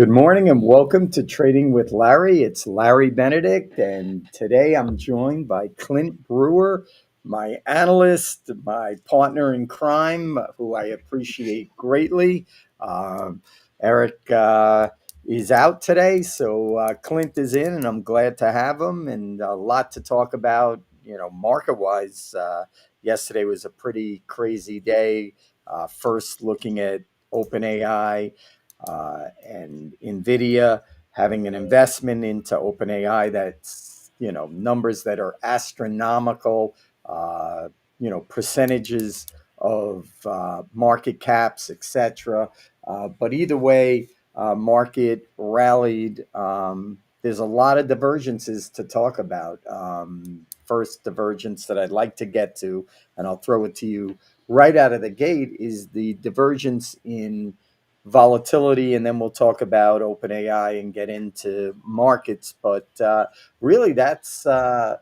Good morning and welcome to Trading with Larry. It's Larry Benedict, and today I'm joined by Clint Brewer, my analyst, my partner in crime, who I appreciate greatly. Um, Eric is out today, so Clint is in, and I'm glad to have him, and a lot to talk about, market wise. Yesterday was a pretty crazy day. First, looking at OpenAI and Nvidia, having an investment into OpenAI that's numbers that are astronomical, percentages of market caps, etc. But either way, market rallied. There's a lot of divergences to talk about. First divergence that I'd like to get to, and I'll throw it to you right out of the gate, is the divergence in volatility, and then we'll talk about OpenAI and get into markets. But really, that's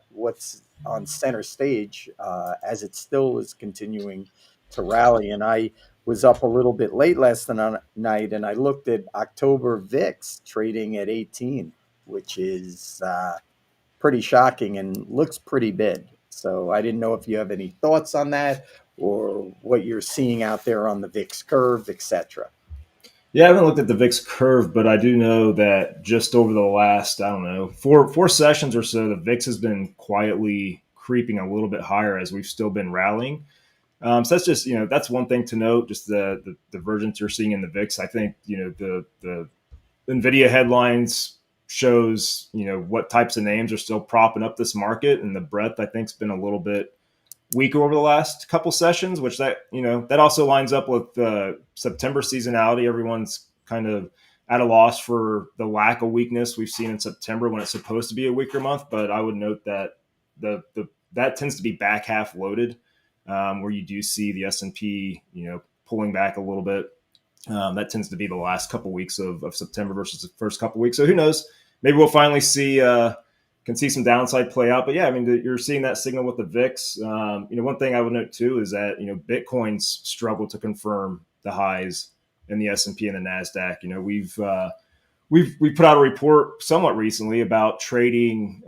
what's on center stage as it still is continuing to rally. And I was up a little bit late last night, and I looked at October VIX trading at 18, which is pretty shocking and looks pretty big. So I didn't know if you have any thoughts on that or what you're seeing out there on the VIX curve, etc. Yeah, I haven't looked at the VIX curve, but I do know that just over the last, I don't know, four sessions or so, the VIX has been quietly creeping a little bit higher as we've still been rallying. So that's just, that's one thing to note, just the divergence you're seeing in the VIX. I think, the Nvidia headlines shows, what types of names are still propping up this market, and the breadth, I think, has been a little bit weaker over the last couple sessions, which that also lines up with the September seasonality. Everyone's kind of at a loss for the lack of weakness we've seen in September when it's supposed to be a weaker month. But I would note that that tends to be back half loaded, where you do see the S&P, pulling back a little bit. That tends to be the last couple weeks of September versus the first couple weeks. So who knows? Maybe we'll finally can see some downside play out. But yeah, I mean, you're seeing that signal with the VIX. One thing I would note too is that Bitcoin's struggled to confirm the highs in the S&P and the Nasdaq. We've put out a report somewhat recently about trading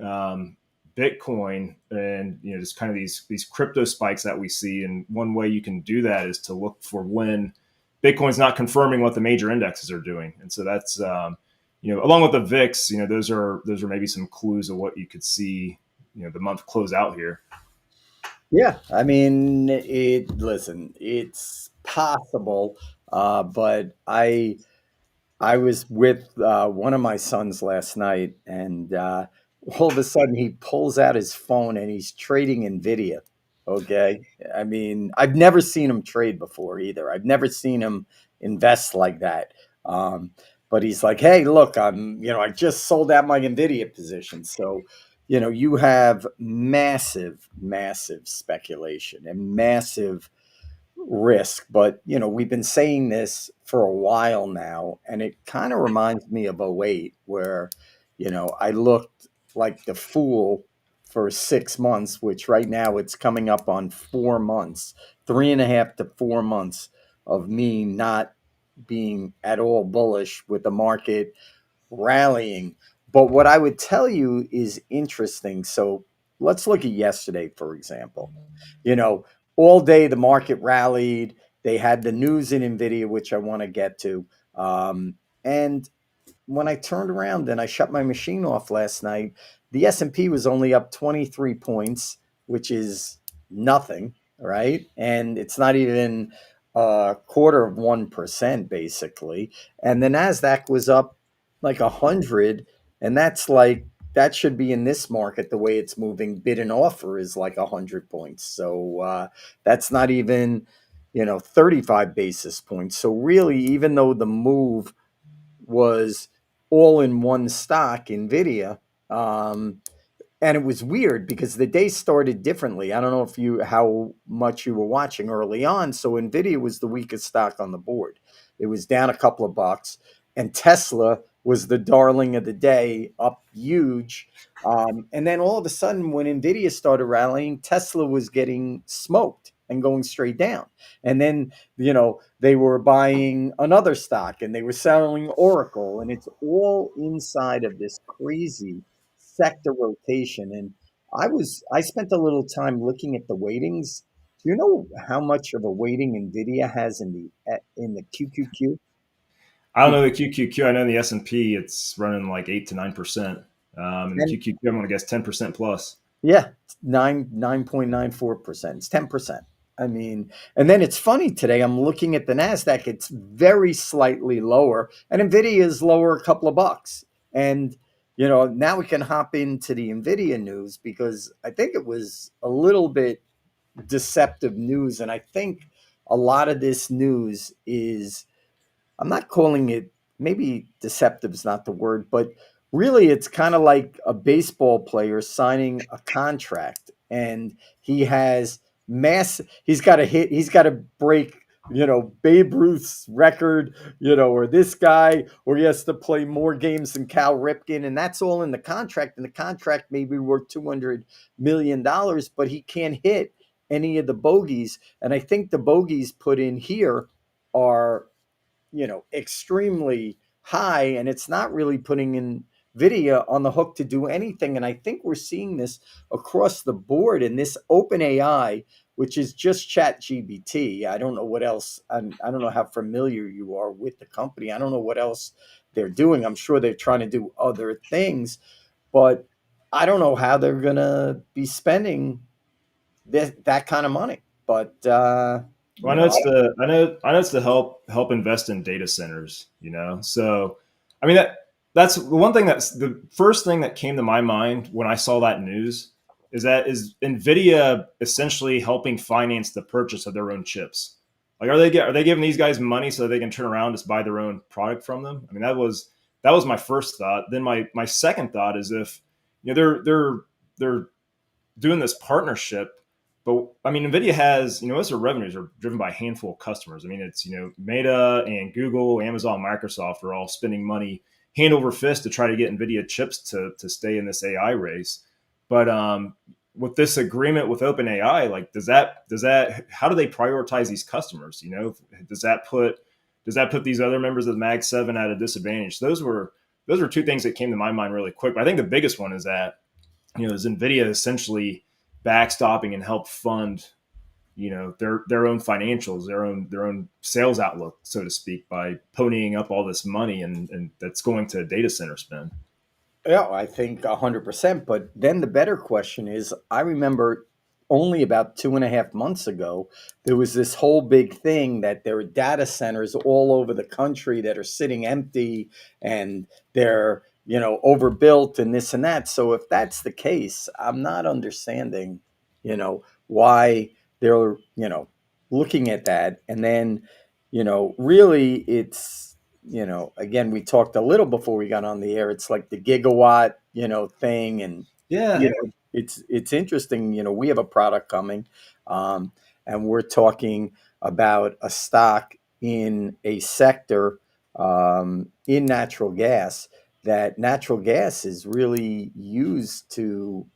Bitcoin and just kind of these crypto spikes that we see. And one way you can do that is to look for when Bitcoin's not confirming what the major indexes are doing. And so that's along with the VIX, those are maybe some clues of what you could see, the month close out here. Yeah, I mean, listen, it's possible, but I was with one of my sons last night, and all of a sudden he pulls out his phone and he's trading Nvidia. Okay, I mean, I've never seen him trade before either. I've never seen him invest like that. Um, but he's like, "Hey, look, I just sold out my Nvidia position." So, you have massive, massive speculation and massive risk. But we've been saying this for a while now, and it kind of reminds me of '08, where I looked like the fool for 6 months, which right now it's coming up on 4 months, 3.5 to 4 months of me not being at all bullish with the market rallying. But what I would tell you is interesting. So let's look at yesterday, for example. You know, all day the market rallied. They had the news in Nvidia, which I want to get to. And when I turned around and I shut my machine off last night, the S&P was only up 23 points, which is nothing, right? And it's not even a quarter of 1%, basically. And the Nasdaq was up like 100, and that should be in this market the way it's moving. Bid and offer is like 100 points, so that's not even 35 basis points. So really, even though the move was all in one stock, Nvidia. And it was weird because the day started differently. I don't know if how much you were watching early on. So Nvidia was the weakest stock on the board. It was down a couple of bucks, and Tesla was the darling of the day, up huge. And then all of a sudden, when Nvidia started rallying, Tesla was getting smoked. and going straight down. And then, they were buying another stock and they were selling Oracle, and it's all inside of this crazy sector rotation. And I spent a little time looking at the weightings. Do you know how much of a weighting Nvidia has in the QQQ? I don't know the QQQ. I know in the S&P it's running like 8 to 9%. And the And QQQ, I'm going to guess 10% plus. yeah, 9.94%. It's 10%. I mean, and then it's funny today. I'm looking at the Nasdaq. It's very slightly lower, and Nvidia is lower a couple of bucks. And now we can hop into the Nvidia news, because I think it was a little bit deceptive news, and I think a lot of this news is, I'm not calling it, maybe deceptive is not the word, but really it's kind of like a baseball player signing a contract, and he's got to he's got to break, Babe Ruth's record, or this guy, or he has to play more games than Cal Ripken, and that's all in the contract. And the contract may be worth $200 million, but he can't hit any of the bogeys. And I think the bogeys put in here are, extremely high, and it's not really putting Nvidia on the hook to do anything. And I think we're seeing this across the board in this OpenAI, which is just Chat GBT. I don't know what else. I don't know how familiar you are with the company. I don't know what else they're doing. I'm sure they're trying to do other things, but I don't know how they're going to be spending that kind of money. But, Well, I know it's to help invest in data centers. So I mean that's the one thing, that's the first thing that came to my mind when I saw that news, is Nvidia essentially helping finance the purchase of their own chips. Like, are they giving these guys money so they can turn around and just buy their own product from them? I mean, that was my first thought. Then my second thought is, if they're doing this partnership. But I mean, Nvidia has, most of their revenues are driven by a handful of customers. I mean, it's, Meta and Google, Amazon, Microsoft are all spending money hand over fist to try to get Nvidia chips to stay in this AI race. But with this agreement with OpenAI, like, how do they prioritize these customers? Does that put these other members of the Mag 7 at a disadvantage? Those were two things that came to my mind really quick. But I think the biggest one is that, is Nvidia essentially backstopping and help fund, their own financials, their own sales outlook, so to speak, by ponying up all this money, and that's going to data center spend. Yeah, I think 100%. But then the better question is, I remember only about 2.5 months ago, there was this whole big thing that there are data centers all over the country that are sitting empty, and they're, overbuilt and this and that. So if that's the case, I'm not understanding, why they're, looking at that. And then, really it's, again, we talked a little before we got on the air. It's like the gigawatt, thing, and Yeah. it's interesting. We have a product coming, um, and we're talking about a stock in a sector, in natural gas. That natural gas is really used to,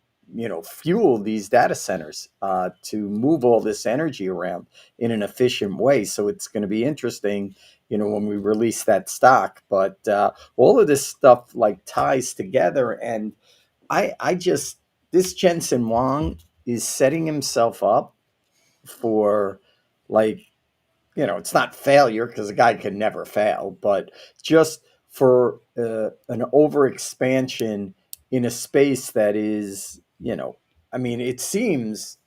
fuel these data centers, to move all this energy around in an efficient way. So it's going to be interesting, when we release that stock. But all of this stuff like ties together, and I just this Jensen Wang is setting himself up for, like, it's not failure, because the guy could never fail, but just for an overexpansion in a space that is, I mean, it seems,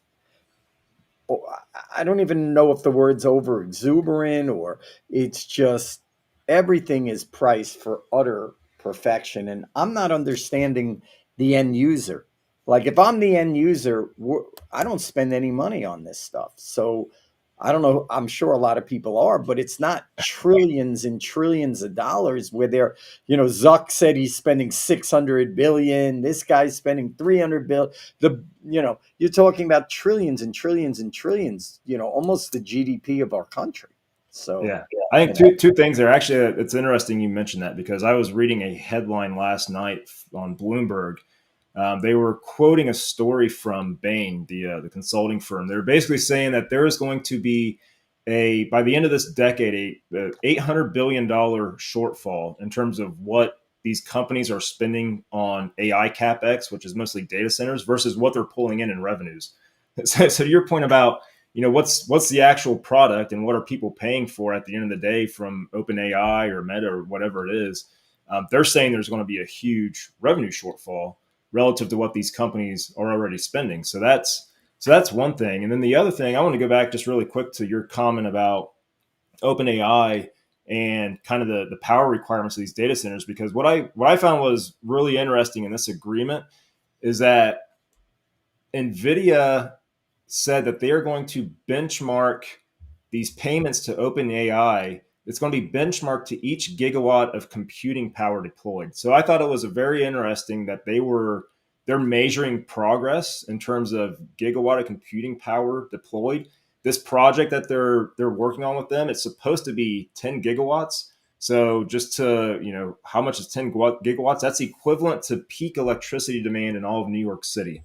I don't even know if the word's over exuberant, or it's just everything is priced for utter perfection. And I'm not understanding the end user. Like, if I'm the end user, I don't spend any money on this stuff. So I don't know. I'm sure a lot of people are, but it's not trillions and trillions of dollars where they're, Zuck said he's spending 600 billion. This guy's spending 300 billion. You're talking about trillions and trillions and trillions, almost the GDP of our country. So, Yeah. I think two things there. Actually, it's interesting you mentioned that, because I was reading a headline last night on Bloomberg They were quoting a story from Bain, the consulting firm. They're basically saying that there is going to be a by the end of this decade a $800 billion shortfall in terms of what these companies are spending on AI capex, which is mostly data centers, versus what they're pulling in revenues. So to your point about what's the actual product and what are people paying for at the end of the day from OpenAI or Meta or whatever it is, they're saying there's going to be a huge revenue shortfall relative to what these companies are already spending. So that's one thing. And then the other thing, I want to go back just really quick to your comment about OpenAI and kind of the power requirements of these data centers, because what I found was really interesting in this agreement is that Nvidia said that they are going to benchmark these payments to OpenAI. It's going to be benchmarked to each gigawatt of computing power deployed. So I thought it was a very interesting that they're measuring progress in terms of gigawatt of computing power deployed. This project that they're working on with them, it's supposed to be 10 gigawatts. So just to, how much is 10 gigawatts? That's equivalent to peak electricity demand in all of New York City.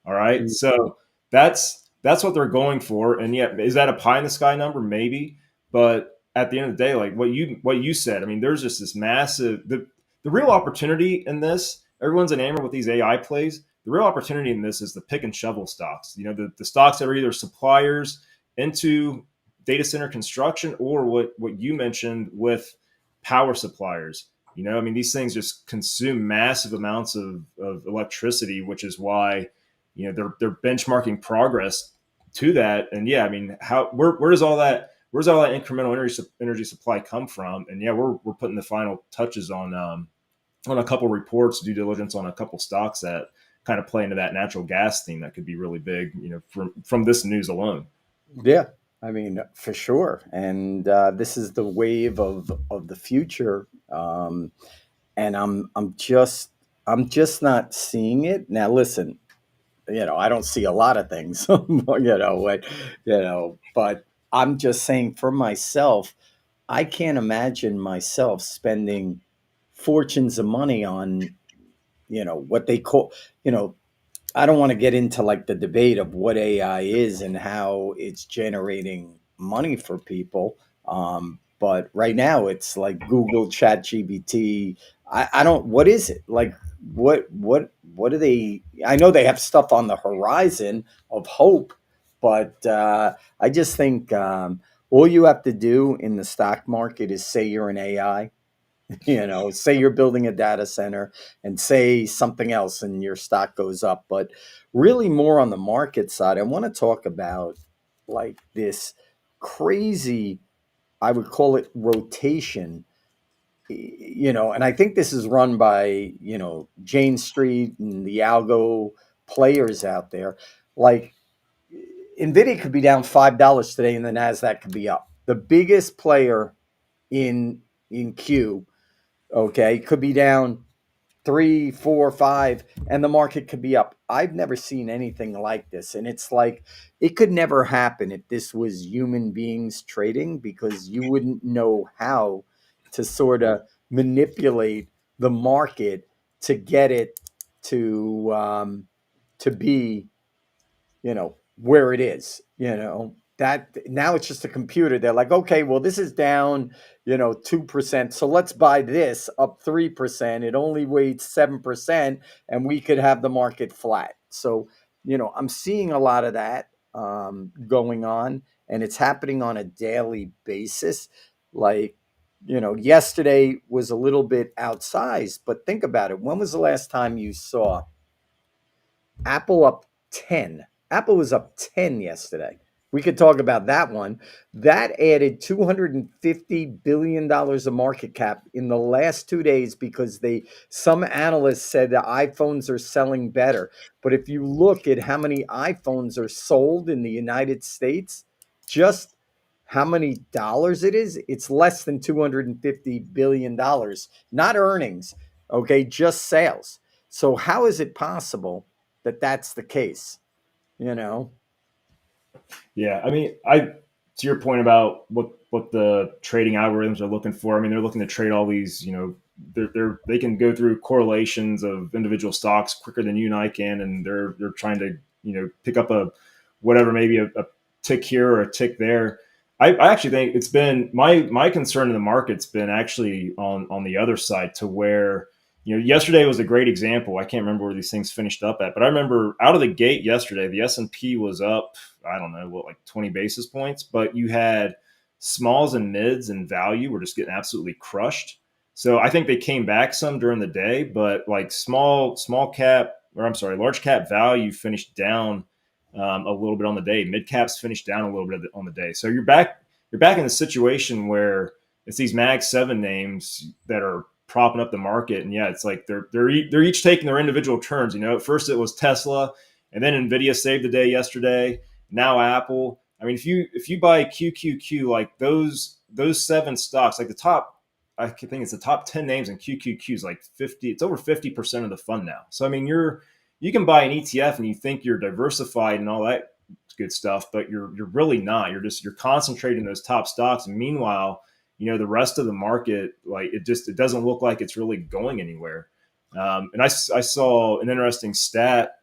All right. Mm. So that's what they're going for. And yet, is that a pie in the sky number? Maybe. But at the end of the day, like what you said, I mean, there's just this massive the real opportunity in this. Everyone's enamored with these AI plays. The real opportunity in this is the pick and shovel stocks. The stocks that are either suppliers into data center construction or what you mentioned with power suppliers. I mean, these things just consume massive amounts of electricity, which is why they're benchmarking progress to that. And yeah, I mean, where does all that where's all that incremental energy supply come from? And yeah, we're putting the final touches on a couple reports, due diligence on a couple stocks that kind of play into that natural gas theme that could be really big, from this news alone. Yeah, I mean, for sure. And this is the wave of the future. And I'm just not seeing it now. Listen, I don't see a lot of things, but I'm just saying for myself, I can't imagine myself spending fortunes of money on, what they call, you know, I don't want to get into like the debate of what AI is and how it's generating money for people. But right now it's like Google, Chat GBT. I don't, what is it? Like, what do they, I know they have stuff on the horizon of hope, but I just think all you have to do in the stock market is say you're an AI. Say you're building a data center and say something else and your stock goes up. But really, more on the market side, I want to talk about like this crazy, I would call it rotation, and I think this is run by, Jane Street and the Algo players out there. Like, Nvidia could be down $5 today and the Nasdaq could be up. The biggest player in Q, okay, could be down three, four, five, and the market could be up. I've never seen anything like this. And it's like it could never happen if this was human beings trading because you wouldn't know how to sort of manipulate the market to get it to be, where it is, that now it's just a computer. They're like, okay, well, this is down, 2%. So let's buy this up 3%. It only weighs 7%, and we could have the market flat. So, I'm seeing a lot of that going on, and it's happening on a daily basis. Like, yesterday was a little bit outsized, but think about it. When was the last time you saw Apple up 10? Apple was up 10 yesterday. We could talk about that one. That added $250 billion of market cap in the last 2 days because some analysts said that iPhones are selling better. But if you look at how many iPhones are sold in the United States, just how many dollars it is, it's less than $250 billion, not earnings, okay, just sales. So how is it possible that that's the case? You know? Yeah, I mean, I to your point about what the trading algorithms are looking for. I mean, they're looking to trade all these they can go through correlations of individual stocks quicker than you and I can, and they're trying to pick up a whatever, maybe a tick here or a tick there. I actually think it's been my concern in the market's been actually on the other side, to where yesterday was a great example. I can't remember where these things finished up at, but I remember out of the gate yesterday, the S&P was up, I don't know what, like 20 basis points, but you had smalls and mids and value were just getting absolutely crushed. So I think they came back some during the day, but like small cap, or I'm sorry, large cap value finished down a little bit on the day. Mid caps finished down a little bit on the day. So you're back in a situation where it's these Mag 7 names that are propping up the market, and yeah, it's like they're each taking their individual turns. At first it was Tesla, and then Nvidia saved the day yesterday. Now Apple. I mean, if you buy QQQ, like those seven stocks, like the top, I think it's the top 10 names in QQQ is like 50. It's over 50% of the fund now. So I mean, you can buy an ETF and you think you're diversified and all that good stuff, but you're really not. You're concentrating those top stocks, and meanwhile, the rest of the market, like it doesn't look like it's really going anywhere. And I saw an interesting stat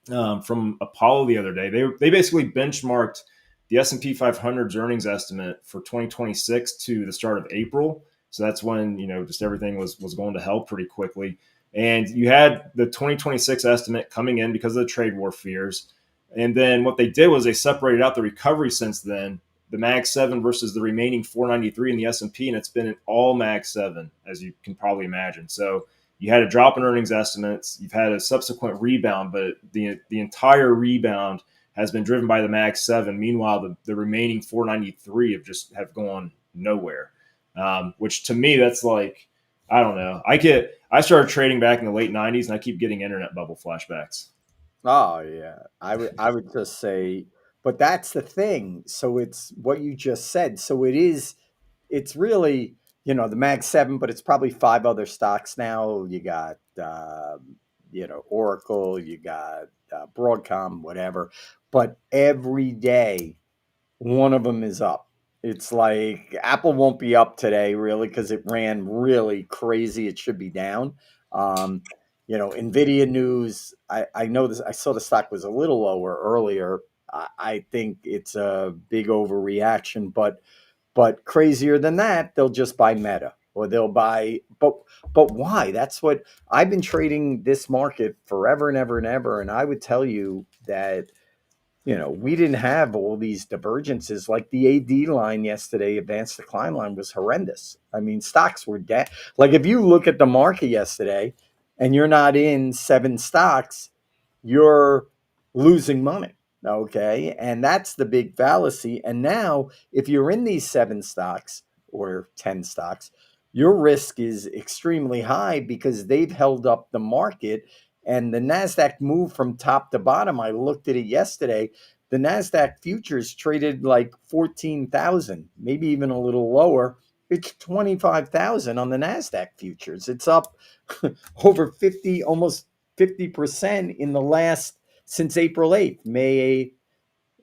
from Apollo the other day. They basically benchmarked the S&P 500's earnings estimate for 2026 to the start of April. So that's when just everything was going to hell pretty quickly. And you had the 2026 estimate coming in because of the trade war fears. And then what they did was they separated out the recovery since then, the Mag 7 versus the remaining 493 in the S&P, and it's been an all Mag 7, as you can probably imagine. So you had a drop in earnings estimates, you've had a subsequent rebound, but the entire rebound has been driven by the Mag 7. Meanwhile, the remaining 493 have gone nowhere, which to me, that's like, I don't know. I started trading back in the late 90s, and I keep getting internet bubble flashbacks. Oh yeah, I would just say, but that's the thing. So it's what you just said. So it's really the Mag 7, but it's probably five other stocks now. You got Oracle, you got Broadcom, whatever. But every day one of them is up. It's like Apple won't be up today, really, because it ran really crazy. It should be down. Um, Nvidia news. I know this. I saw the stock was a little lower earlier. I think it's a big overreaction, but crazier than that, they'll just buy Meta or they'll buy. But why? That's what I've been trading this market forever and ever and ever, and I would tell you that we didn't have all these divergences. Like the AD line yesterday, advanced decline line, was horrendous. I mean, stocks were dead. Like if you look at the market yesterday and you're not in seven stocks, you're losing money. Okay. And that's the big fallacy. And now, if you're in these seven stocks or 10 stocks, your risk is extremely high because they've held up the market. And the NASDAQ moved from top to bottom. I looked at it yesterday. The NASDAQ futures traded like 14,000, maybe even a little lower. It's 25,000 on the NASDAQ futures. It's up over 50, almost 50% in the last, since April 8th, May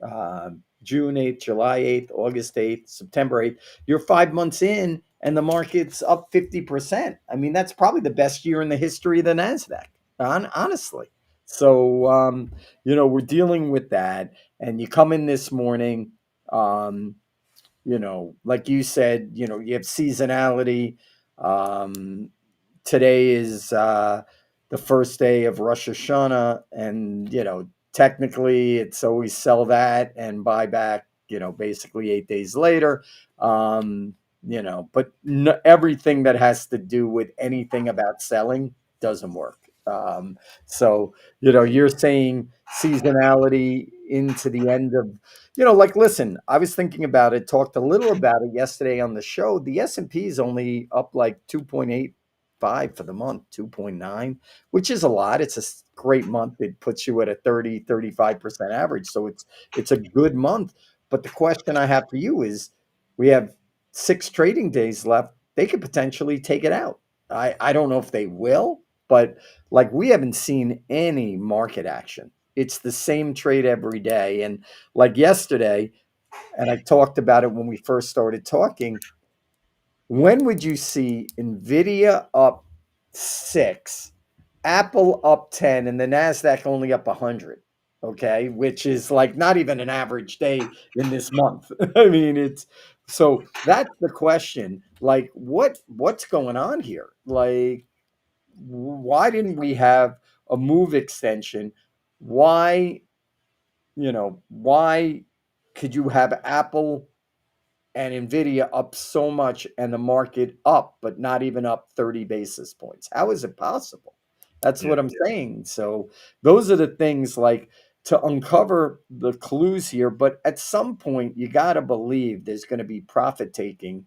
8th, June 8th, July 8th, August 8th, September 8th. You're 5 months in and the market's up 50%. I mean, that's probably the best year in the history of the NASDAQ, honestly. So, we're dealing with that. And you come in this morning, um, like you said, you have seasonality. Um, Today is the first day of Rosh Hashanah, and technically it's always sell that and buy back, basically 8 days later. Um, but everything that has to do with anything about selling doesn't work. So you're saying seasonality into the end of like, listen, I was thinking about it, talked a little about it yesterday on the show. The S&P is only up like 2.85 for the month, 2.9, which is a lot. It's a great month. It puts you at a 35% average. So it's a good month. But the question I have for you is, we have 6 trading days left. They could potentially take it out. I don't know if they will, but like, we haven't seen any market action. It's the same trade every day. And like yesterday, and I talked about it when we first started talking, when would you see Nvidia up 6, Apple up 10, and the Nasdaq only up 100? Okay, which is like not even an average day in this month. I mean, it's so that's the question. Like, what's going on here? Like, why didn't we have a move extension? Why, why could you have Apple and Nvidia up so much and the market up, but not even up 30 basis points? How is it possible? That's Yeah. what I'm saying. So those are the things like to uncover the clues here. But at some point, you got to believe there's going to be profit taking,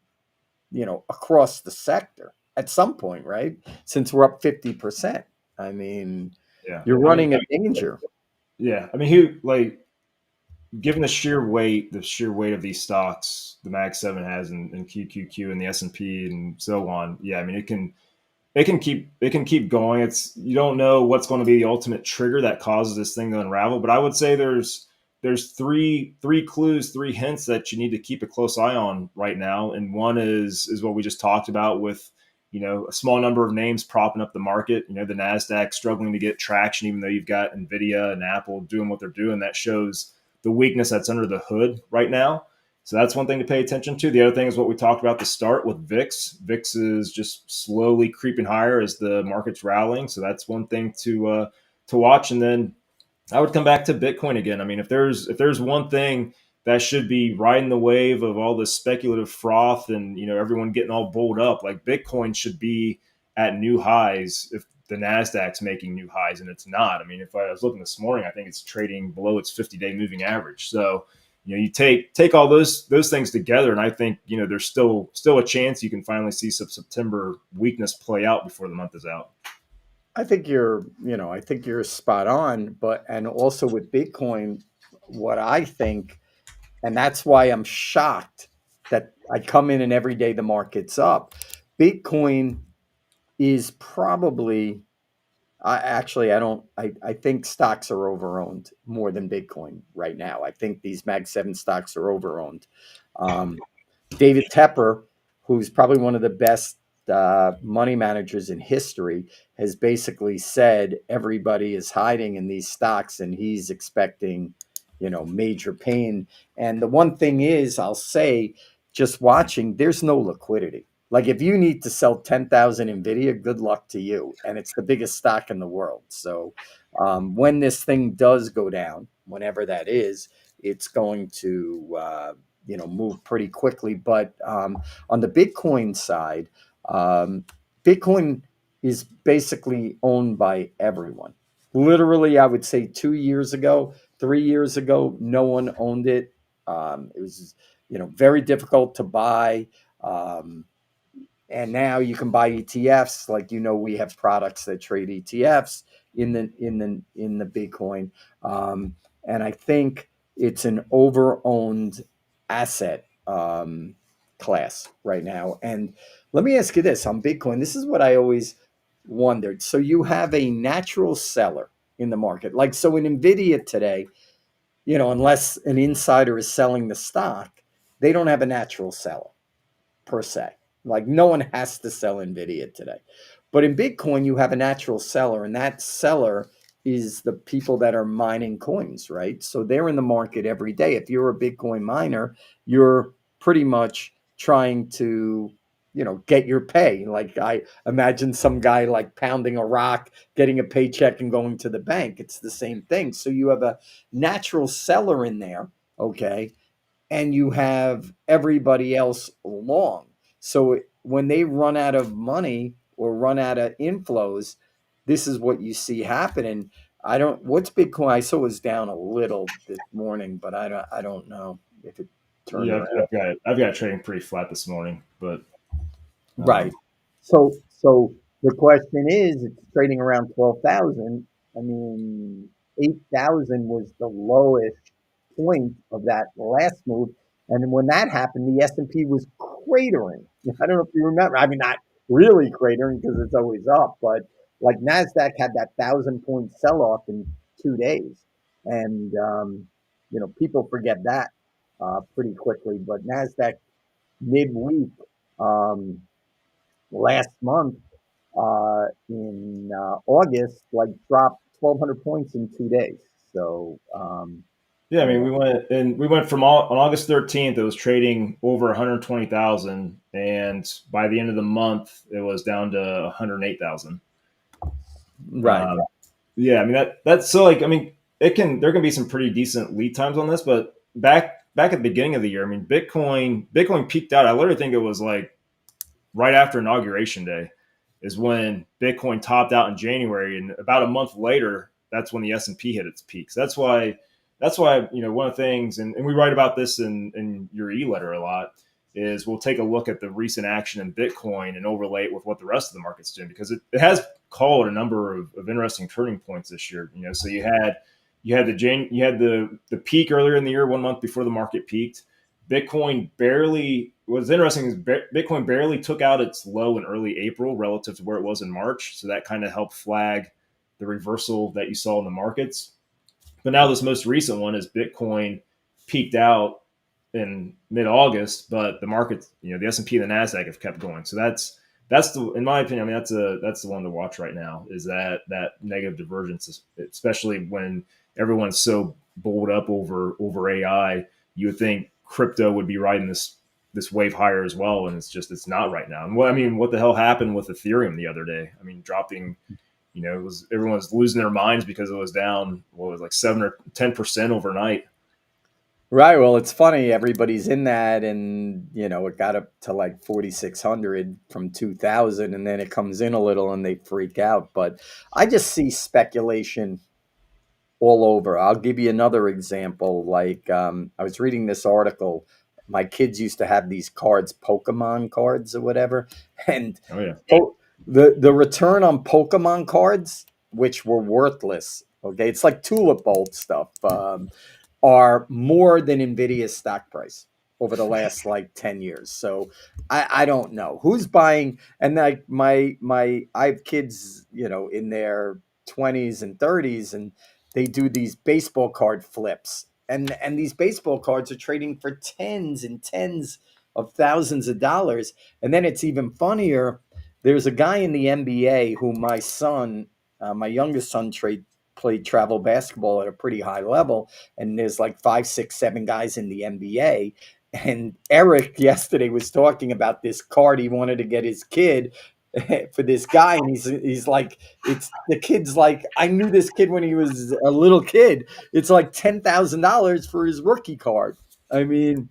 across the sector at some point, right? Since we're up 50%. I mean, Yeah. you're I mean, running a danger. yeah. I mean, who like given the sheer weight of these stocks, the Mag Seven has and QQQ and the S&P and so on. Yeah. I mean, it can keep going. It's you don't know what's going to be the ultimate trigger that causes this thing to unravel. But I would say there's three clues, three hints that you need to keep a close eye on right now. And one is what we just talked about with a small number of names propping up the market. The Nasdaq struggling to get traction, even though you've got Nvidia and Apple doing what they're doing. That shows the weakness that's under the hood right now. So that's one thing to pay attention to. The other thing is what we talked about to start with VIX. VIX is just slowly creeping higher as the market's rallying. So that's one thing to watch. And then I would come back to Bitcoin again. I mean, if there's one thing that should be riding the wave of all this speculative froth and everyone getting all bulled up, like Bitcoin should be at new highs if the Nasdaq's making new highs, and it's not. I mean, if I was looking this morning, I think it's trading below its 50-day moving average. So you take all those things together, and I think there's still a chance you can finally see some September weakness play out before the month is out. I think you're spot on, but and also with Bitcoin, what I think, and that's why I'm shocked that I come in and every day the market's up. Bitcoin is probably I don't I think stocks are overowned more than Bitcoin right now. I think these Mag 7 stocks are overowned. Um, David Tepper, who's probably one of the best money managers in history, has basically said everybody is hiding in these stocks and he's expecting, major pain. And the one thing is, I'll say, just watching, there's no liquidity. Like if you need to sell 10,000 Nvidia, good luck to you. And it's the biggest stock in the world. So when this thing does go down, whenever that is, it's going to move pretty quickly. But on the Bitcoin side, um, Bitcoin is basically owned by everyone. Literally, I would say 2 years ago, 3 years ago, no one owned it. It was very difficult to buy. Um, and now you can buy ETFs. Like we have products that trade ETFs in the Bitcoin, and I think it's an over-owned asset class right now. And let me ask you this on Bitcoin. This is what I always wondered. So you have a natural seller in the market, like so in Nvidia today. Unless an insider is selling the stock, they don't have a natural seller per se. Like no one has to sell Nvidia today. But in Bitcoin, you have a natural seller, and that seller is the people that are mining coins, right? So they're in the market every day. If you're a Bitcoin miner, you're pretty much trying to, get your pay. Like I imagine some guy like pounding a rock, getting a paycheck and going to the bank. It's the same thing. So you have a natural seller in there, okay? And you have everybody else along. So when they run out of money or run out of inflows, this is what you see happening. What's Bitcoin? I saw it was down a little this morning, but I don't know if it turned Yeah, I've, around. I've got it. I've got it trading pretty flat this morning, but Right. So the question is, it's trading around 12,000. I mean, 8,000 was the lowest point of that last move, and when that happened, the S&P was cratering. I don't know if you remember. I mean, not really cratering because it's always up, but like Nasdaq had that 1,000 point sell off in 2 days, and people forget that pretty quickly. But Nasdaq midweek. Um, Last month, in August, like dropped 1,200 points in 2 days. So, Yeah, I you mean, know, we went from on August 13th, it was trading over 120,000, and by the end of the month, it was down to 108,000. right. Um, yeah, I mean that's so like I mean there can be some pretty decent lead times on this, but back at the beginning of the year, I mean Bitcoin peaked out. I literally think it was like right after inauguration day is when Bitcoin topped out in January, and about a month later, that's when the S&P hit its peaks. That's why one of the things, and we write about this in your e-letter a lot, is we'll take a look at the recent action in Bitcoin and overlay it with what the rest of the market's doing, because it has called a number of interesting turning points this year. So you had the peak earlier in the year, 1 month before the market peaked. Bitcoin barely, what's interesting is Bitcoin barely took out its low in early April relative to where it was in March. So that kind of helped flag the reversal that you saw in the markets. But now this most recent one is Bitcoin peaked out in mid-August, but the markets, the S&P and the Nasdaq have kept going. So that's the, in my opinion, I mean that's the one to watch right now, is that negative divergence, especially when everyone's so bowled up over AI. You would think crypto would be riding this wave higher as well, and it's not right now. And what the hell happened with Ethereum the other day? I mean, dropping, it was, everyone was losing their minds because it was down, what was it, like 7 or 10% overnight. Right. Well, it's funny. Everybody's in that, and it got up to like 4,600 from 2,000, and then it comes in a little, and they freak out. But I just see speculation all over. I'll give you another example. Like, I was reading this article. My kids used to have these cards, Pokemon cards or whatever, and Oh yeah. the return on Pokemon cards, which were worthless. Okay, it's like tulip bulb stuff. Are more than Nvidia's stock price over the last like 10 years. So I don't know who's buying. And like I have kids, in their 20s and 30s, and they do these baseball card flips. And these baseball cards are trading for tens and tens of thousands of dollars. And then it's even funnier. There's a guy in the NBA who my youngest son, played travel basketball at a pretty high level, and there's like five, six, seven guys in the NBA. And Eric yesterday was talking about this card he wanted to get his kid for this guy, and he's like, it's the kid's like, I knew this kid when he was a little kid. It's like $10,000 for his rookie card. I mean,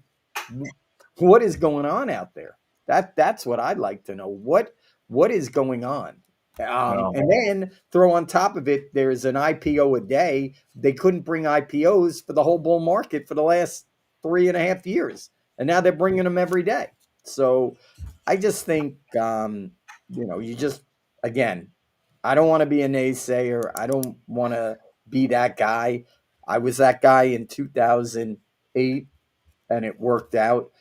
what is going on out there? That's what I'd like to know. What is going on? Well, And then throw on top of it, there's an IPO a day. They couldn't bring IPOs for the whole bull market for the last 3.5 years, and now they're bringing them every day. So I just think, you just, again, I don't want to be a naysayer. I don't want to be that guy. I was that guy in 2008, and it worked out.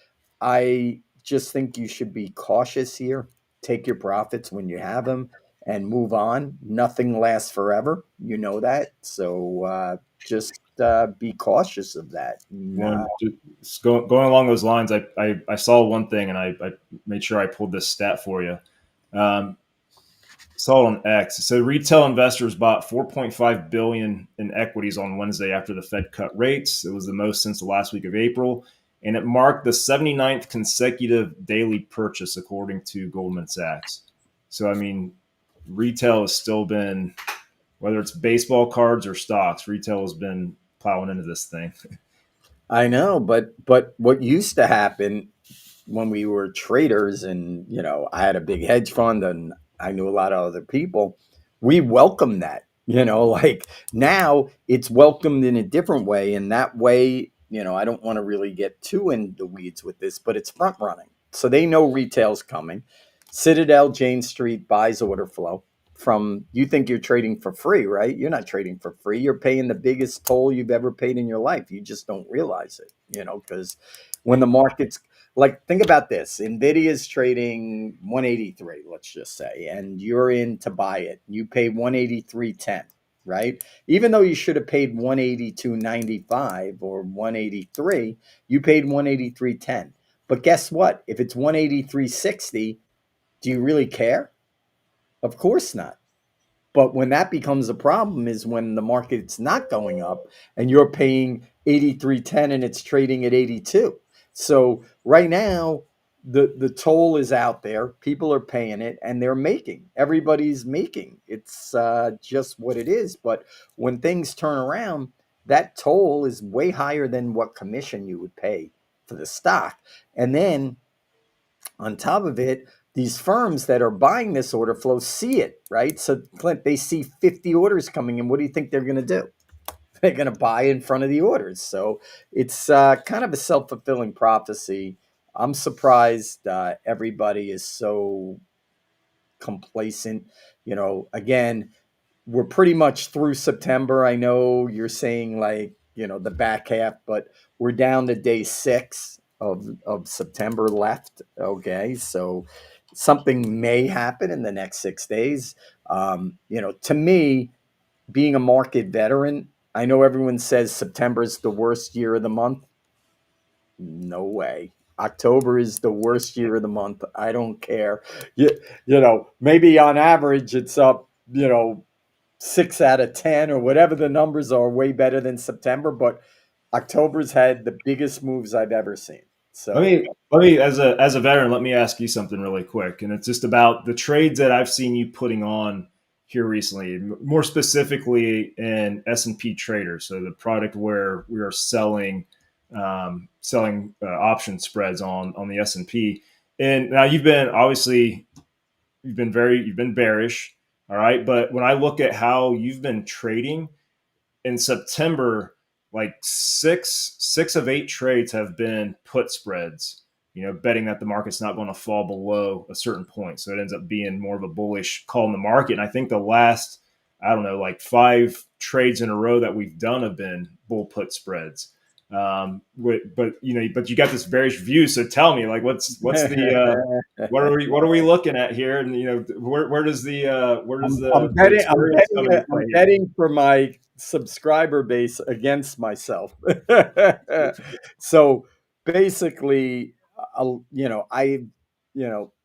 I just think you should be cautious here. Take your profits when you have them and move on. Nothing lasts forever. You know that. So just be cautious of that. And, going along those lines, I saw one thing, and I made sure I pulled this stat for you. Um, Saw it on X. So retail investors bought 4.5 billion in equities on Wednesday after the Fed cut rates. It was the most since the last week of April, and it marked the 79th consecutive daily purchase, according to Goldman Sachs. So I mean, retail has still been, whether it's baseball cards or stocks, retail has been plowing into this thing. I know, but what used to happen when we were traders, and I had a big hedge fund, and I knew a lot of other people, we welcomed that. Like now it's welcomed in a different way, and that way, I don't want to really get too in the weeds with this, but it's front running. So they know retail's coming. Citadel, Jane Street buys order flow from, you think you're trading for free, right? You're not trading for free. You're paying the biggest toll you've ever paid in your life. You just don't realize it, because when the market's, like, think about this. Nvidia is trading 183, let's just say, and you're in to buy it. You pay 183.10, right? Even though you should have paid 182.95 or 183, you paid 183.10. But guess what? If it's 183.60, do you really care? Of course not. But when that becomes a problem is when the market's not going up and you're paying 83.10 and it's trading at 82. So right now, the toll is out there. People are paying it and they're making. Everybody's making. It's just what it is. But when things turn around, that toll is way higher than what commission you would pay for the stock. And then on top of it, these firms that are buying this order flow see it, right? So, Clint, they see 50 orders coming in. What do you think they're going to do? They're going to buy in front of the orders. So, it's kind of a self fulfilling prophecy. I'm surprised everybody is so complacent. Again, we're pretty much through September. I know you're saying like, the back half, but we're down to day 6 of September left. Okay. So something may happen in the next 6 days. To me, being a market veteran, I know everyone says September is the worst year of the month. No way. October is the worst year of the month. I don't care. Maybe on average it's up, 6 out of 10 or whatever the numbers are, way better than September. But October's had the biggest moves I've ever seen. Let So me let me as a veteran, let me ask you something really quick, and it's just about the trades that I've seen you putting on here recently, more specifically in S&P Trader, so the product where we are selling option spreads on the S&P. And now you've been bearish, all right, but when I look at how you've been trading in September, like six of 8 trades have been put spreads. Betting that the market's not going to fall below a certain point, so it ends up being more of a bullish call in the market. And I think the last, I don't know, like 5 trades in a row that we've done have been bull put spreads. But you got this bearish view. So tell me, like, what's the what are we looking at here? And where does the experience come into I'm play here? betting for my subscriber base against myself. So basically,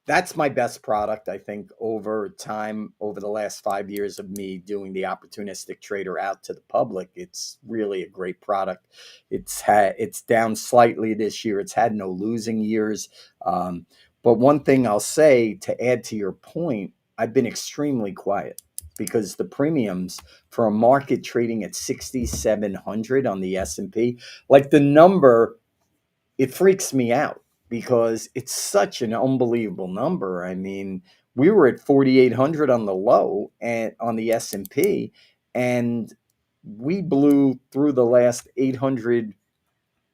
that's my best product. I think over time, over the last 5 years of me doing the opportunistic trader out to the public, it's really a great product. It's down slightly this year. It's had no losing years. But one thing I'll say to add to your point, I've been extremely quiet because the premiums for a market trading at 6,700 on the S&P, like the number, it freaks me out because it's such an unbelievable number. I mean, we were at 4,800 on the low and on the S&P, and we blew through the last 800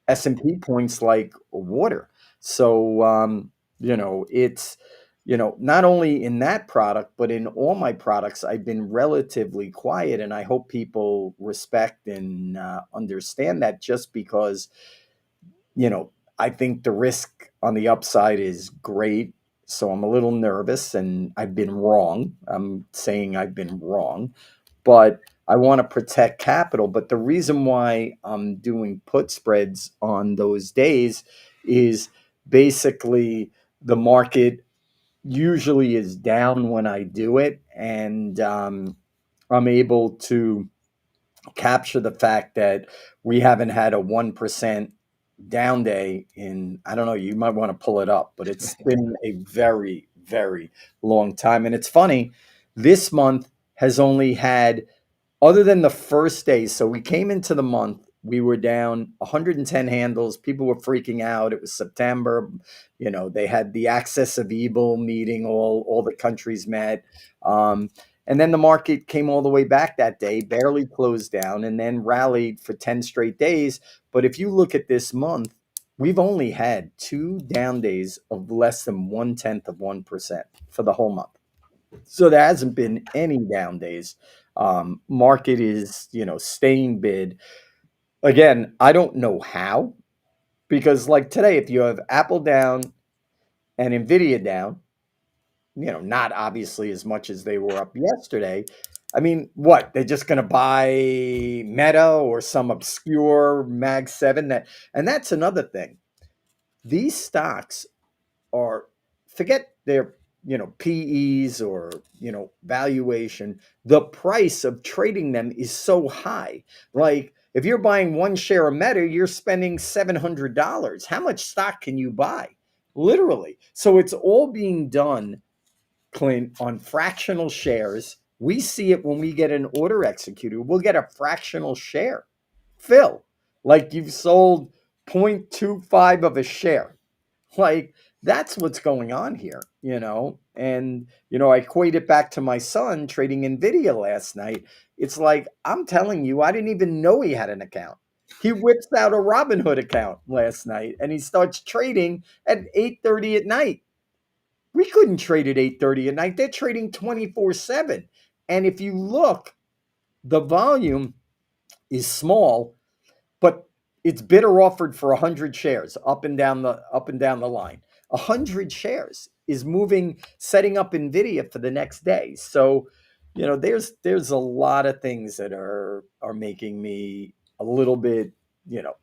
S&P points like water. So, it's, not only in that product, but in all my products, I've been relatively quiet. And I hope people respect and understand that just because, I think the risk on the upside is great. So I'm a little nervous and I've been wrong. I'm saying I've been wrong, but I want to protect capital. But the reason why I'm doing put spreads on those days is basically the market usually is down when I do it, and I'm able to capture the fact that we haven't had a 1% down day in, I don't know, you might want to pull it up, but it's been a very, very long time. And it's funny, this month has only had, other than the first day, so we came into the month, we were down 110 handles. People were freaking out. It was September. They had the Axis of Evil meeting. All the countries met. And then the market came all the way back that day, barely closed down, and then rallied for 10 straight days. But if you look at this month, we've only had 2 down days of less than 1/10 of 1% for the whole month. So there hasn't been any down days. Market is, staying bid. Again, I don't know how, because like today, if you have Apple down and Nvidia down, not obviously as much as they were up yesterday. I mean, what? They're just going to buy Meta or some obscure Mag 7 and that's another thing. these stocks are, forget their, PEs or, valuation. The price of trading them is so high. Like if you're buying one share of Meta, you're spending $700. How much stock can you buy? Literally. So it's all being done, Clint, on fractional shares. We see it when we get an order executed. We'll get a fractional share. Phil, like you've sold 0.25 of a share. Like that's what's going on here. And, I equate it back to my son trading Nvidia last night. It's like, I'm telling you, I didn't even know he had an account. He whips out a Robinhood account last night and he starts trading at 8:30 at night. We couldn't trade at 8:30 at night. They're trading 24/7. And if you look, the volume is small, but it's bid or offered for 100 shares up and down the line. 100 shares is moving, setting up Nvidia for the next day. So, there's a lot of things that are making me a little bit,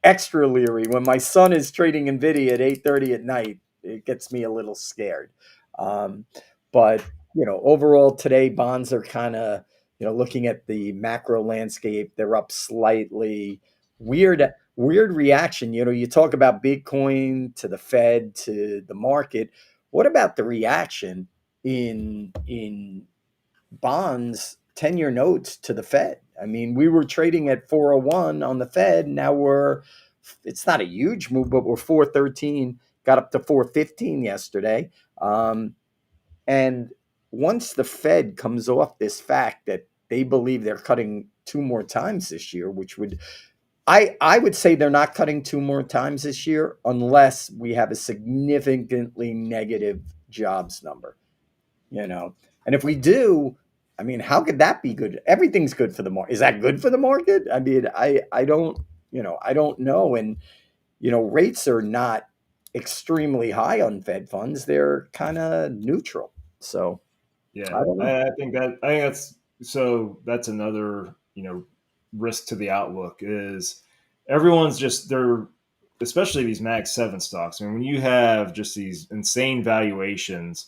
extra leery. When my son is trading Nvidia at 8:30 at night, it gets me a little scared. Um, but overall today bonds are kind of, looking at the macro landscape, they're up slightly. Weird reaction. You talk about Bitcoin to the Fed to the market. What about the reaction in bonds, 10-year notes to the Fed? I mean, we were trading at 401 on the Fed. Now it's not a huge move, but we're 413, got up to 415 yesterday. And once the Fed comes off this fact that they believe they're cutting two more times this year, which would, I would say they're not cutting two more times this year unless we have a significantly negative jobs number, you know. And if we do, I mean, how could that be good? Everything's good for the market. Is that good for the market? I mean, I don't know. And rates are not extremely high on Fed funds. They're kind of neutral. So I Yeah, don't know. I think that's another risk to the outlook is everyone's just they're especially these Mag 7 stocks. I mean, when you have just these insane valuations,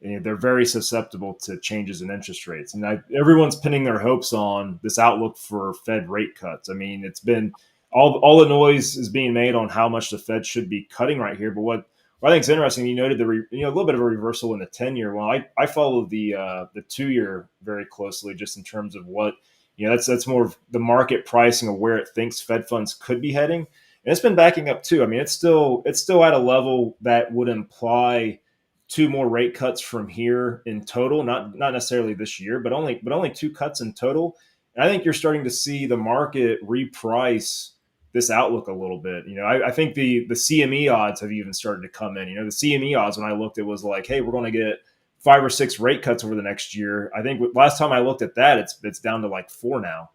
they're very susceptible to changes in interest rates, and everyone's pinning their hopes on this outlook for Fed rate cuts. I mean, it's been all the noise is being made on how much the Fed should be cutting right here, but what I think is interesting, you noted a little bit of a reversal in the 10-year. Well, I follow the 2-year very closely, just in terms of what that's more of the market pricing of where it thinks Fed funds could be heading, and it's been backing up too. I mean, it's still at a level that would imply two more rate cuts from here in total, not necessarily this year, but only two cuts in total. And I think you're starting to see the market reprice this outlook a little bit. I think the CME odds have even started to come in. The CME odds, when I looked, it was like, hey, we're going to get 5 or 6 rate cuts over the next year. I think last time I looked at that, it's down to like 4 now,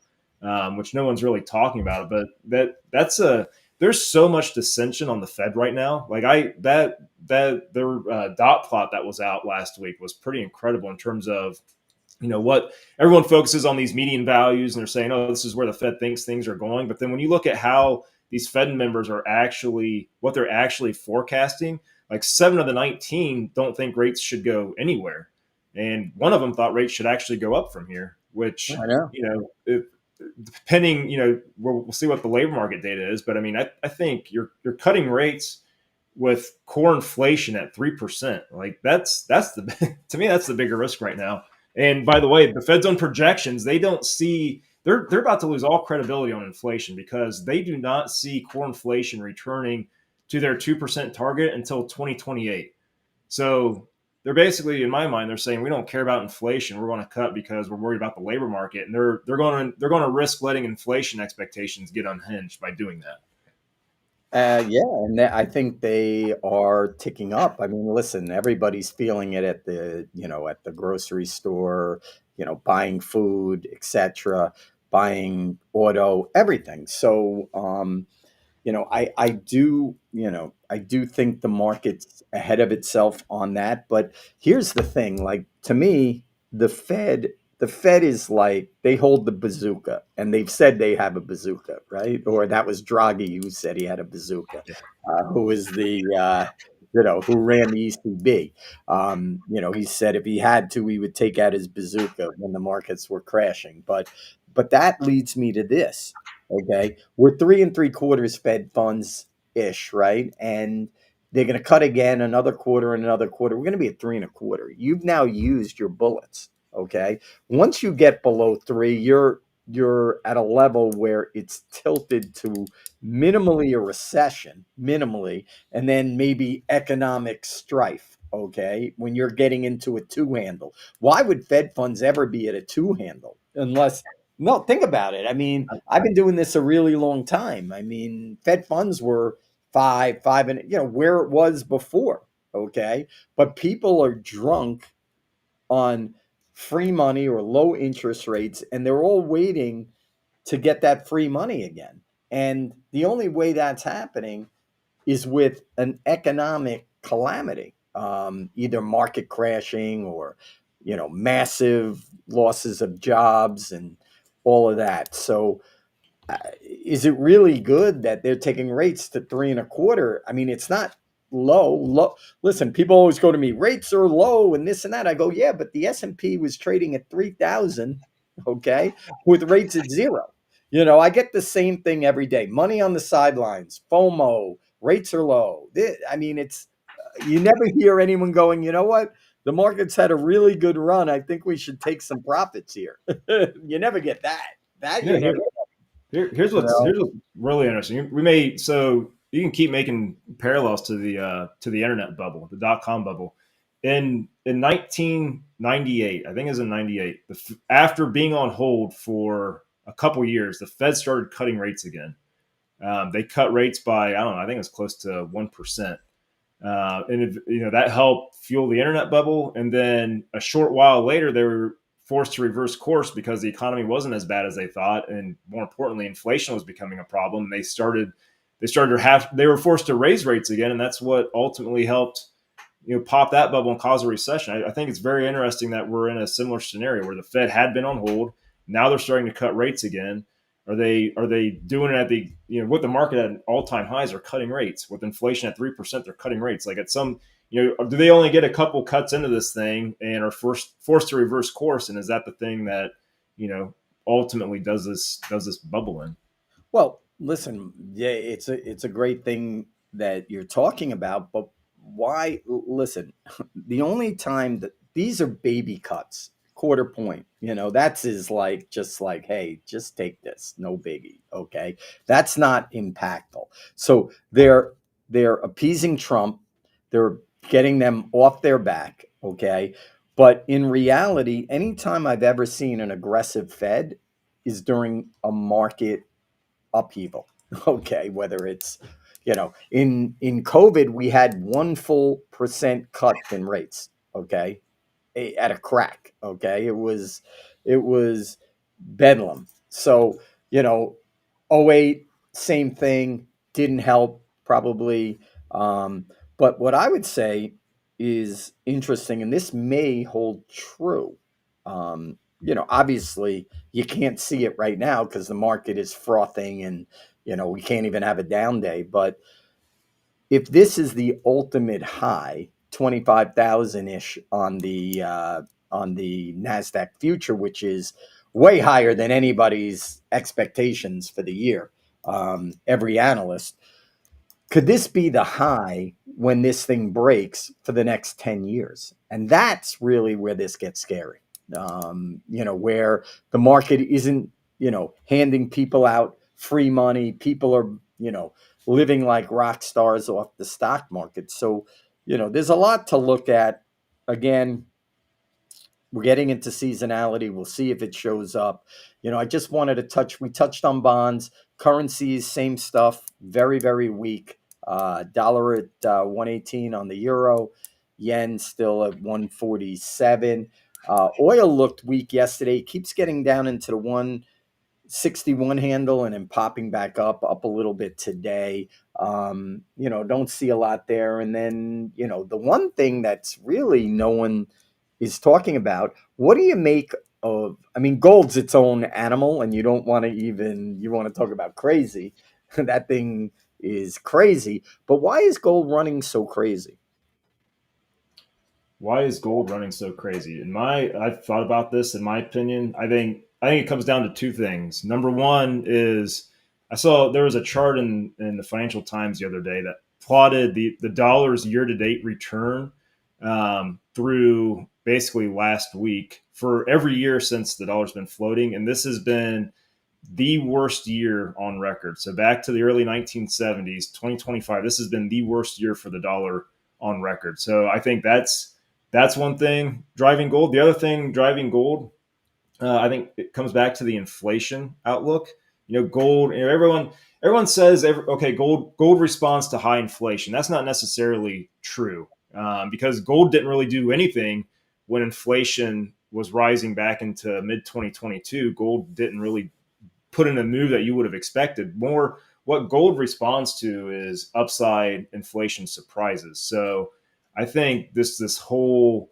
which no one's really talking about. But that's a there's so much dissension on the Fed right now. Like their dot plot that was out last week was pretty incredible in terms of what everyone focuses on these median values and they're saying, oh, this is where the Fed thinks things are going. But then when you look at how these Fed members are actually what they're actually forecasting, like 7 of the 19 don't think rates should go anywhere. And one of them thought rates should actually go up from here, which, I know. depending, we'll see what the labor market data is. But I mean, I think you're cutting rates with core inflation at 3%. Like that's the to me that's the bigger risk right now. And by the way, the Fed's own projections, they don't see they're about to lose all credibility on inflation because they do not see core inflation returning to their 2% target until 2028. So they're basically, in my mind, they're saying we don't care about inflation. We're going to cut because we're worried about the labor market, and they're going to risk letting inflation expectations get unhinged by doing that. Yeah, and I think they are ticking up. I mean, listen, everybody's feeling it at the grocery store, buying food, etc., buying auto, everything. So, I do think the market's ahead of itself on that. But here's the thing, like to me, the Fed, the Fed is like they hold the bazooka, and they've said they have a bazooka, right? Or that was Draghi who said he had a bazooka. who was who ran the ECB. He said if he had to, he would take out his bazooka when the markets were crashing. But that leads me to this. Okay, we're 3 3/4 Fed funds ish, right? And they're going to cut again another quarter and another quarter. We're going to be at 3 1/4. You've now used your bullets. Okay, once you get below three, you're at a level where it's tilted to minimally a recession, minimally, and then maybe economic strife. Okay, when you're getting into a two handle, why would Fed funds ever be at a two handle unless no, think about it. I mean, I've been doing this a really long time. I mean, Fed funds were five, and where it was before. Okay, but people are drunk on free money or low interest rates, and they're all waiting to get that free money again. And the only way that's happening is with an economic calamity, either market crashing or massive losses of jobs and all of that. So is it really good that they're taking rates to 3 1/4? I mean, it's not low. Listen, people always go to me, rates are low and this and that. I go, yeah, but the S&P was trading at 3,000, okay, with rates at zero. I get the same thing every day. Money on the sidelines, FOMO, rates are low. I mean, it's you never hear anyone going, you know what? The market's had a really good run. I think we should take some profits here. You never get that. That Yeah, you never. You here's know. what's really interesting. We may so you can keep making parallels to the internet bubble, the .com bubble. In 1998, I think it was in 98, after being on hold for a couple years, the Fed started cutting rates again. They cut rates by I don't know, I think it was close to 1%. That helped fuel the internet bubble. And then a short while later, they were forced to reverse course because the economy wasn't as bad as they thought, and more importantly, inflation was becoming a problem. They were forced to raise rates again, and that's what ultimately helped pop that bubble and cause a recession. I think it's very interesting that we're in a similar scenario where the Fed had been on hold. Now they're starting to cut rates again. Are they doing it at the with the market at all time highs? Are cutting rates with inflation at 3%? They're cutting rates. Like at some do they only get a couple cuts into this thing and are forced to reverse course? And is that the thing that you know ultimately does this bubble in? Well, listen, yeah, it's a great thing that you're talking about, but why? Listen, the only time that these are baby cuts, quarter point, that's is like just like, hey, just take this, no biggie, okay? That's not impactful. So they're appeasing Trump, they're getting them off their back, okay? But in reality, anytime I've ever seen an aggressive Fed is during a market upheaval. Okay, whether it's in COVID we had 1 full% cut in rates. Okay, at a crack. Okay, it was bedlam. So '08, same thing, didn't help probably. Um, but what I would say is interesting, and this may hold true. Obviously you can't see it right now because the market is frothing and we can't even have a down day. But if this is the ultimate high, 25,000 ish on the Nasdaq future, which is way higher than anybody's expectations for the year. Every analyst, could this be the high when this thing breaks for the next 10 years? And that's really where this gets scary. Where the market isn't, handing people out free money. People are, living like rock stars off the stock market. So, there's a lot to look at. Again, we're getting into seasonality. We'll see if it shows up. I just wanted to we touched on bonds, currencies, same stuff, very, very weak. Dollar at 118 on the euro, yen still at 147. Oil looked weak yesterday, keeps getting down into the 161 handle and then popping back up a little bit today. Don't see a lot there. And then, the one thing that's really no one is talking about, what do you make of, I mean, gold's its own animal and you don't want to even, you want to talk about crazy. That thing is crazy. But why is gold running so crazy? Why is gold running so crazy? I've thought about this. In my opinion, I think it comes down to two things. Number one is I saw there was a chart in the Financial Times the other day that plotted the dollar's year to date return through basically last week for every year since the dollar's been floating, and this has been the worst year on record. So back to the early 1970s, 2025, this has been the worst year for the dollar on record. So I think that's one thing driving gold. The other thing driving gold, I think it comes back to the inflation outlook. Gold. Everyone says, okay, gold responds to high inflation. That's not necessarily true because gold didn't really do anything when inflation was rising back into mid 2022. Gold didn't really put in a move that you would have expected. More what gold responds to is upside inflation surprises. So I think this whole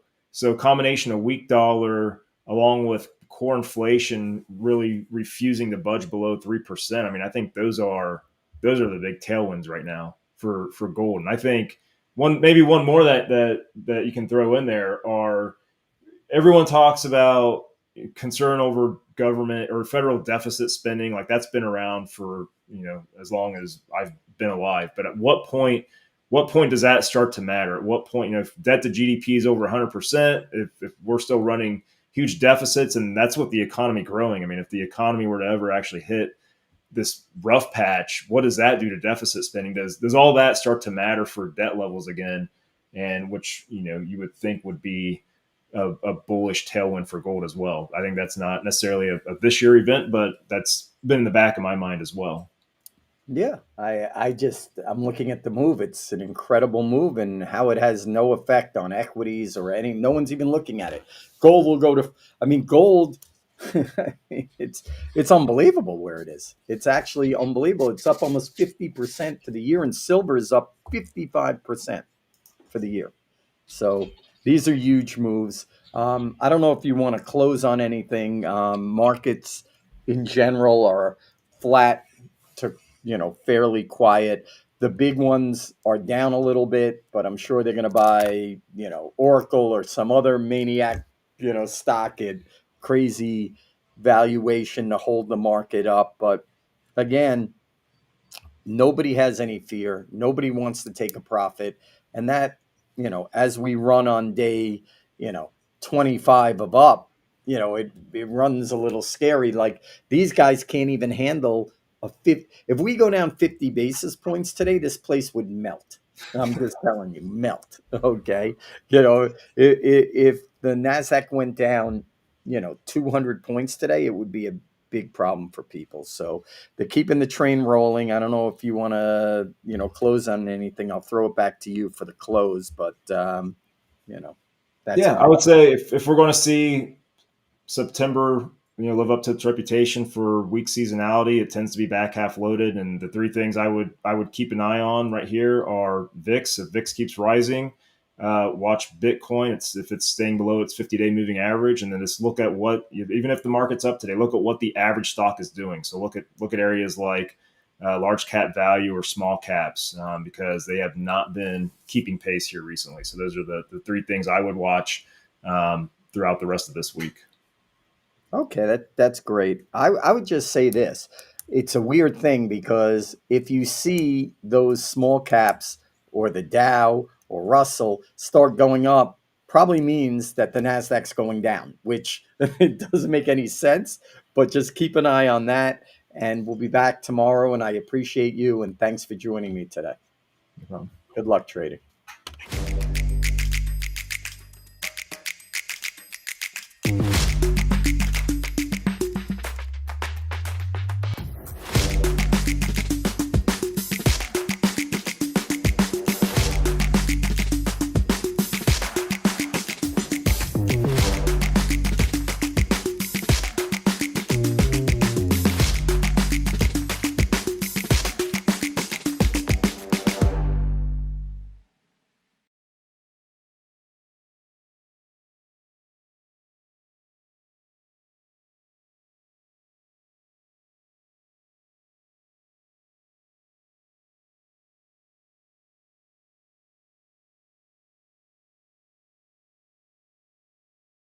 combination of weak dollar along with core inflation really refusing to budge below 3%. I mean, I think those are the big tailwinds right now for gold. And I think one more that you can throw in there are everyone talks about concern over government or federal deficit spending. Like that's been around for as long as I've been alive. But at what point does that start to matter? At what point, if debt to GDP is over 100%, if we're still running huge deficits, and that's what the economy growing. I mean, if the economy were to ever actually hit this rough patch, what does that do to deficit spending? Does all that start to matter for debt levels again? And which you would think would be a bullish tailwind for gold as well. I think that's not necessarily a this year event, but that's been in the back of my mind as well. Yeah, I'm looking at the move. It's an incredible move, and how it has no effect on equities or any. No one's even looking at it. Gold will go to. I mean, gold. it's it's unbelievable where it is. It's actually unbelievable. It's up almost 50% for the year, and silver is up 55% for the year. So these are huge moves. I don't know if you want to close on anything. Markets in general are flat to fairly quiet. The big ones are down a little bit, but I'm sure they're going to buy Oracle or some other maniac stock at crazy valuation to hold the market up. But again, nobody has any fear. Nobody wants to take a profit. And that, as we run on day, you know, 25 of up, it runs a little scary. Like these guys can't even handle a 50. If we go down 50 basis points today, this place would melt. I'm just telling you, melt. Okay. If the NASDAQ went down, 200 points today, it would be a big problem for people. So, they're keeping the train rolling. I don't know if you want to, close on anything. I'll throw it back to you for the close, but you know, that's Yeah, my I would say if we're going to see September, live up to its reputation for weak seasonality. It tends to be back half loaded, and the three things I would keep an eye on right here are VIX. If VIX keeps rising, watch Bitcoin. If it's staying below its 50-day moving average, and then just look at what even if the market's up today, look at what the average stock is doing. So look at areas like large cap value or small caps because they have not been keeping pace here recently. So those are the three things I would watch throughout the rest of this week. Okay, that's great. I would just say this. It's a weird thing because if you see those small caps or the Dow or Russell start going up, probably means that the Nasdaq's going down, which it doesn't make any sense, but just keep an eye on that and we'll be back tomorrow and I appreciate you and thanks for joining me today. Um, Good luck trading.